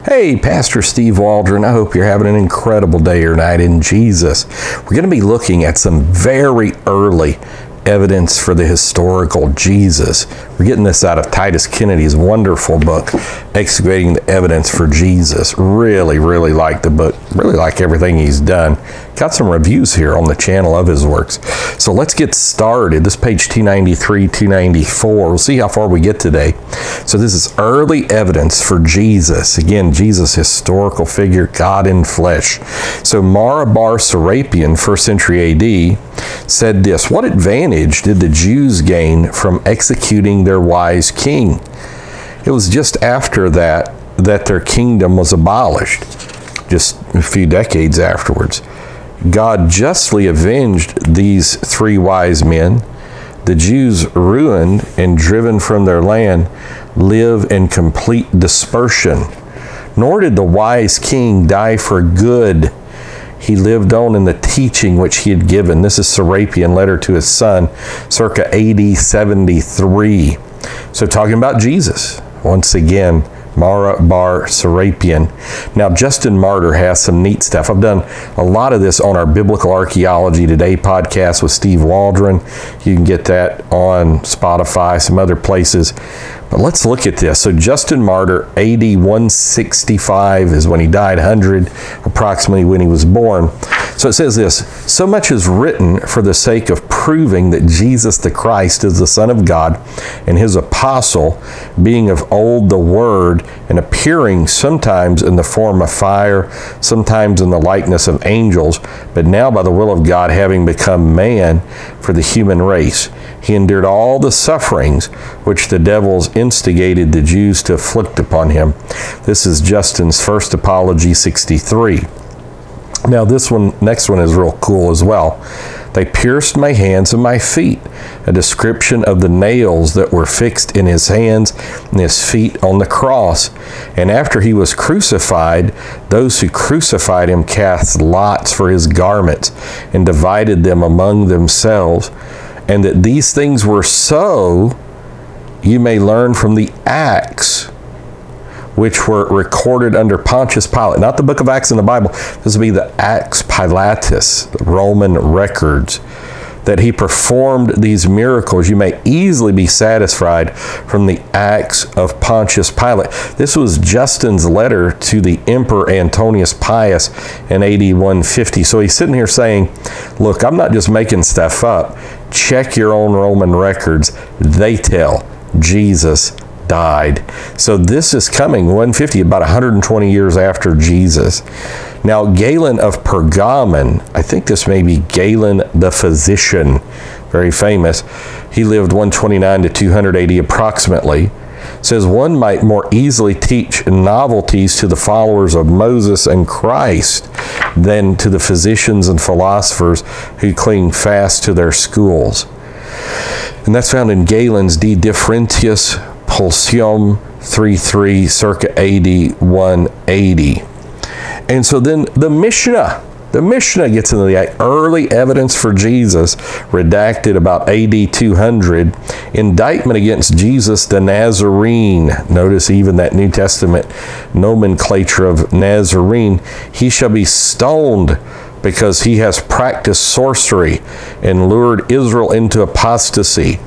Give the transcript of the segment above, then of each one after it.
Hey, Pastor Steve Waldron. I hope you're having an incredible day or night in Jesus. We're going to be looking at some very early evidence for the historical Jesus. We're getting this out of Titus Kennedy's wonderful book, Excavating the Evidence for Jesus. Really like the book. Really like everything he's done. Got some reviews here on the channel of his works. So let's get started. This page 293, 294. We'll see how far we get today. So this is early evidence for Jesus. Again, Jesus, historical figure, God in flesh. So Mara bar Serapion, 1st century AD, said this: what advantage did the Jews gain from executing their wise king? It was just after that their kingdom was abolished, just a few decades afterwards. God justly avenged these three wise men. The Jews, ruined and driven from their land, live in complete dispersion. Nor did the wise king die for good. He lived on in the teaching which he had given. This is Serapion, letter to his son, circa AD 73. So talking about Jesus, once again, Mara bar Serapion. Now, Justin Martyr has some neat stuff. I've done a lot of this on our Biblical Archaeology Today podcast with Steve Waldron. You can get that on Spotify, some other places. But let's look at this. So Justin Martyr, AD 165 is when he died, 100 approximately when he was born. So it says this: so much is written for the sake of proving that Jesus the Christ is the Son of God, and his apostle, being of old the Word, and appearing sometimes in the form of fire, sometimes in the likeness of angels, but now by the will of God having become man for the human race. He endured all the sufferings which the devils instigated the Jews to afflict upon him. This is Justin's First Apology 63. Now this one, next one is real cool as well. They pierced my hands and my feet, a description of the nails that were fixed in his hands and his feet on the cross. And after he was crucified, those who crucified him cast lots for his garments and divided them among themselves. And that these things were so, you may learn from the Acts, which were recorded under Pontius Pilate. Not the book of Acts in the Bible. This would be the Acts Pilatus, the Roman records, that he performed these miracles. You may easily be satisfied from the Acts of Pontius Pilate. This was Justin's letter to the Emperor Antonius Pius in AD 150. So he's sitting here saying, look, I'm not just making stuff up. Check your own Roman records. They tell Jesus died. So this is coming 150, about 120 years after Jesus. Now, Galen of Pergamon, I think this may be Galen the physician, very famous. He lived 129 to 200 AD approximately. Says one might more easily teach novelties to the followers of Moses and Christ than to the physicians and philosophers who cling fast to their schools. And that's found in Galen's De Differentius Pulsium 33, circa AD 180. And so then the Mishna gets into the early evidence for Jesus, redacted about AD 200, indictment against Jesus the Nazarene. Notice even that New Testament nomenclature of Nazarene. He shall be stoned because he has practiced sorcery and lured Israel into apostasy.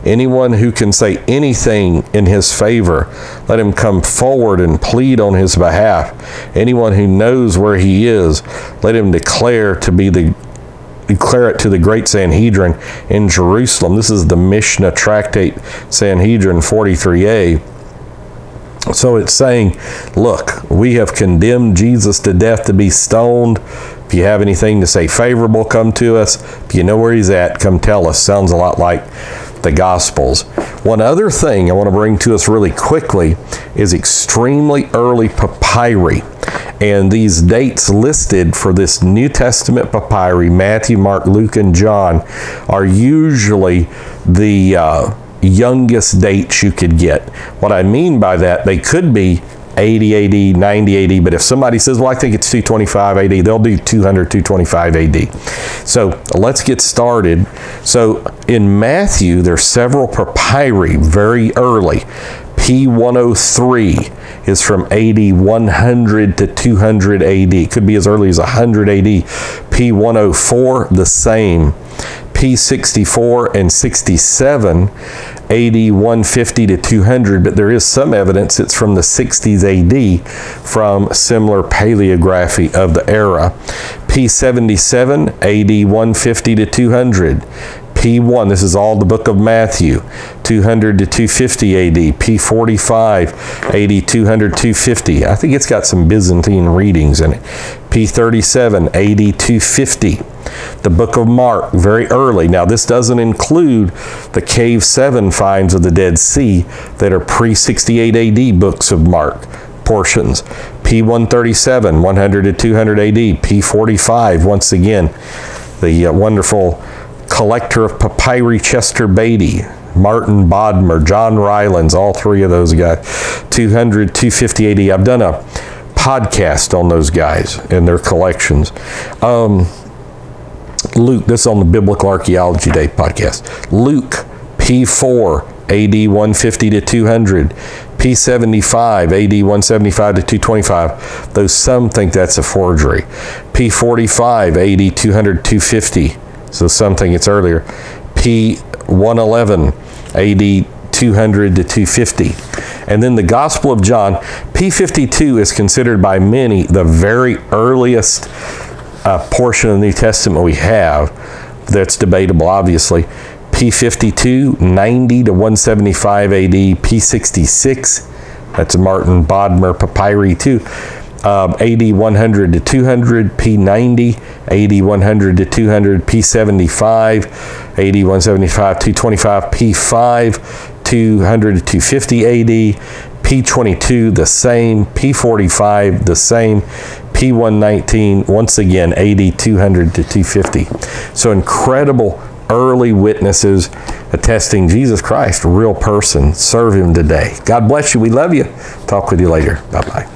Anyone who can say anything in his favor, let him come forward and plead on his behalf. Anyone who knows where he is, let him declare it to the great Sanhedrin in Jerusalem. This is the Mishna Tractate Sanhedrin 43a. So it's saying, look, we have condemned Jesus to death to be stoned. If you have anything to say favorable, come to us. If you know where he's at, come tell us. Sounds a lot like the Gospels. One other thing I want to bring to us really quickly is extremely early papyri. And these dates listed for this New Testament papyri, Matthew, Mark, Luke, and John, are usually the youngest dates you could get. What I mean by that, they could be 80 AD, 90 AD, but if somebody says, well, I think it's 225 AD, they'll do 200, 225 AD. So let's get started. So in Matthew, there's several papyri very early. P103 is from AD 100 to 200 AD. Could be as early as 100 AD. P104, the same. P64 and 67, AD 150 to 200, but there is some evidence it's from the 60s AD from similar paleography of the era. P77, AD 150 to 200. P1, this is all the book of Matthew, 200 to 250 AD. P45, AD 200, 250. I think it's got some Byzantine readings in it. P37, AD 250. The book of Mark, very early. Now, this doesn't include the Cave 7 finds of the Dead Sea that are pre-68 AD books of Mark portions. P137, 100 to 200 AD. P45, once again, the wonderful collector of papyri Chester Beatty, Martin Bodmer, John Rylands, all three of those guys, 200, 250 AD. I've done a podcast on those guys and their collections. Luke, this is on the Biblical Archaeology Day podcast. Luke, P4, AD 150 to 200. P75, AD 175 to 225, though some think that's a forgery. P45, AD 200, 250. So some think it's earlier. P111, AD 200 to 250. And then the Gospel of John, P52 is considered by many the very earliest portion of the New Testament we have. That's debatable, obviously. P52, 90 to 175 AD. P66, that's Martin Bodmer Papyri too. AD 100 to 200, P90, AD 100 to 200, P75, AD 175, 225, P5, 200 to 250 AD, P22, the same, P45, the same, P119, once again, AD 200 to 250. So incredible early witnesses attesting Jesus Christ, a real person. Serve him today. God bless you. We love you. Talk with you later. Bye-bye.